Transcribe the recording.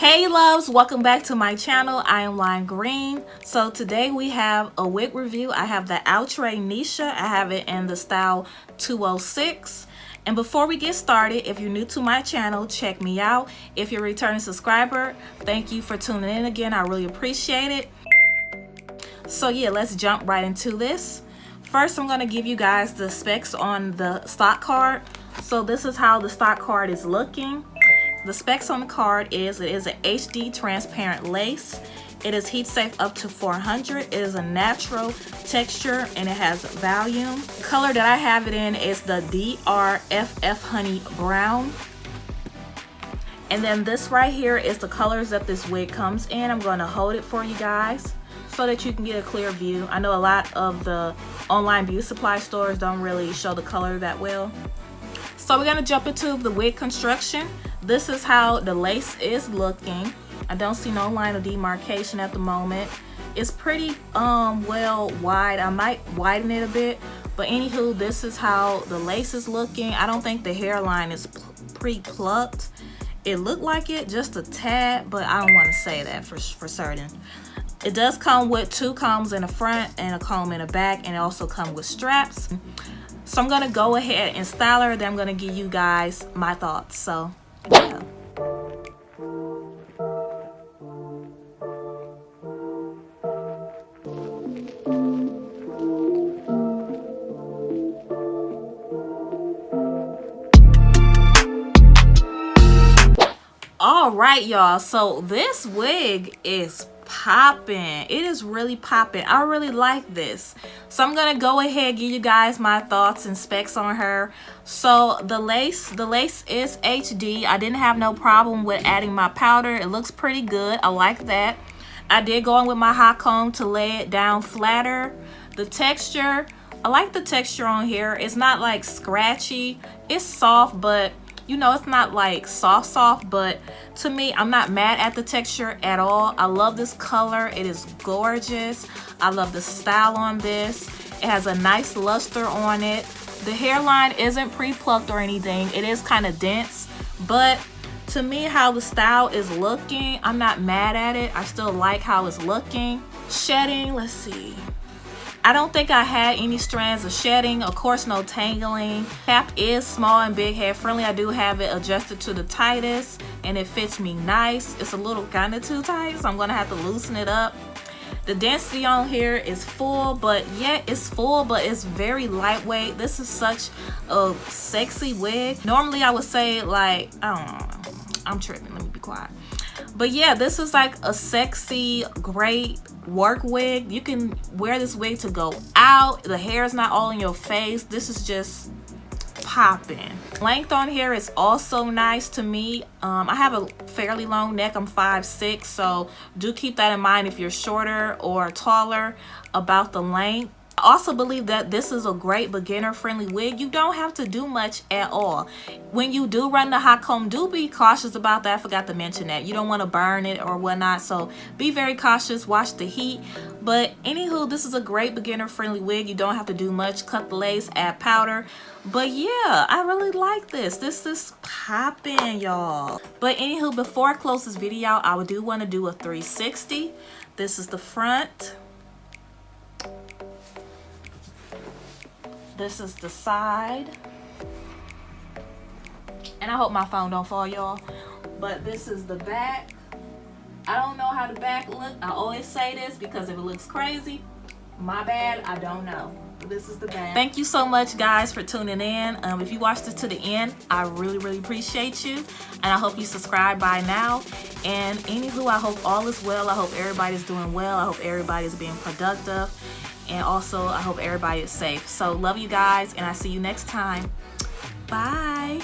Hey loves, welcome back to my channel. I am Lime Green. So today we have a wig review. I have the Outre Neesha. I have it in the style 206. And before we get started, if you're new to my channel, check me out. If you're a returning subscriber, thank you for tuning in again. I really appreciate it. So yeah, let's jump right into this. First, I'm going to give you guys the specs on the stock card. So this is how the stock card is looking. The specs on the card is it is an HD transparent lace. It is heat safe up to 400. It is a natural texture and it has volume. The color that I have it in is the drff honey brown. And then this right here is the colors that this wig comes in. I'm going to hold it for you guys so that you can get a clear view. I know a lot of the online beauty supply stores don't really show the color that well. So we're going to jump into the wig construction. This is how the lace is looking. I don't see no line of demarcation at the moment. It's pretty well wide. I might widen it a bit, but anywho, this is how the lace is looking. I don't think the hairline is pre-plucked. It looked like it just a tad, but I don't want to say that for certain. It does come with 2 combs in the front and a comb in the back, and it also comes with straps. So I'm going to go ahead and style her, then I'm going to give you guys my thoughts. So yeah. All right, y'all, so this wig is popping. It is really popping. I really like this. So I'm gonna go ahead and give you guys my thoughts and specs on her. So the lace is HD. I didn't have no problem with adding my powder. It looks pretty good. I like that. I did go in with my hot comb to lay it down flatter. The texture, I like the texture on here. It's not like scratchy. It's soft, but you know, it's not like soft, but to me, I'm not mad at the texture at all. I love this color. It is gorgeous. I love the style on this. It has a nice luster on it. The hairline isn't pre-plucked or anything. It is kind of dense, but to me, how the style is looking, I'm not mad at it. I still like how it's looking. Shedding, let's see. I don't think I had any strands of shedding. Of course, no tangling. Cap is small and big head friendly. I do have it adjusted to the tightest and it fits me nice. It's a little kind of too tight, so I'm gonna have to loosen it up. The density on here is full, but yeah, it's full, but it's very lightweight. This is such a sexy wig. Normally I would say, like, I don't know, I'm tripping, let me be quiet. But yeah, this is like a sexy, great work wig. You can wear this wig to go out. The hair is not all in your face. This is just popping. Length on here is also nice to me. I have a fairly long neck. I'm 5'6", so do keep that in mind if you're shorter or taller about the length. I also believe that this is a great beginner friendly wig. You don't have to do much at all. When you do run the hot comb, do be cautious about that. I forgot to mention that. You don't want to burn it or whatnot, so be very cautious. Watch the heat. But anywho, this is a great beginner friendly wig. You don't have to do much. Cut the lace, add powder. But yeah, I really like this. This is popping, y'all. But anywho, before I close this video, I do want to do a 360. This is the front. This is the side, and I hope my phone don't fall, y'all. But this is the back. I don't know how the back look. I always say this because if it looks crazy, my bad, I don't know. But this is the back. Thank you so much, guys, for tuning in. If you watched this to the end, I really appreciate you, and I hope you subscribe by now. And anywho, I hope all is well. I hope everybody's doing well. I hope everybody's being productive. And also, I hope everybody is safe. So, love you guys, and I'll see you next time. Bye.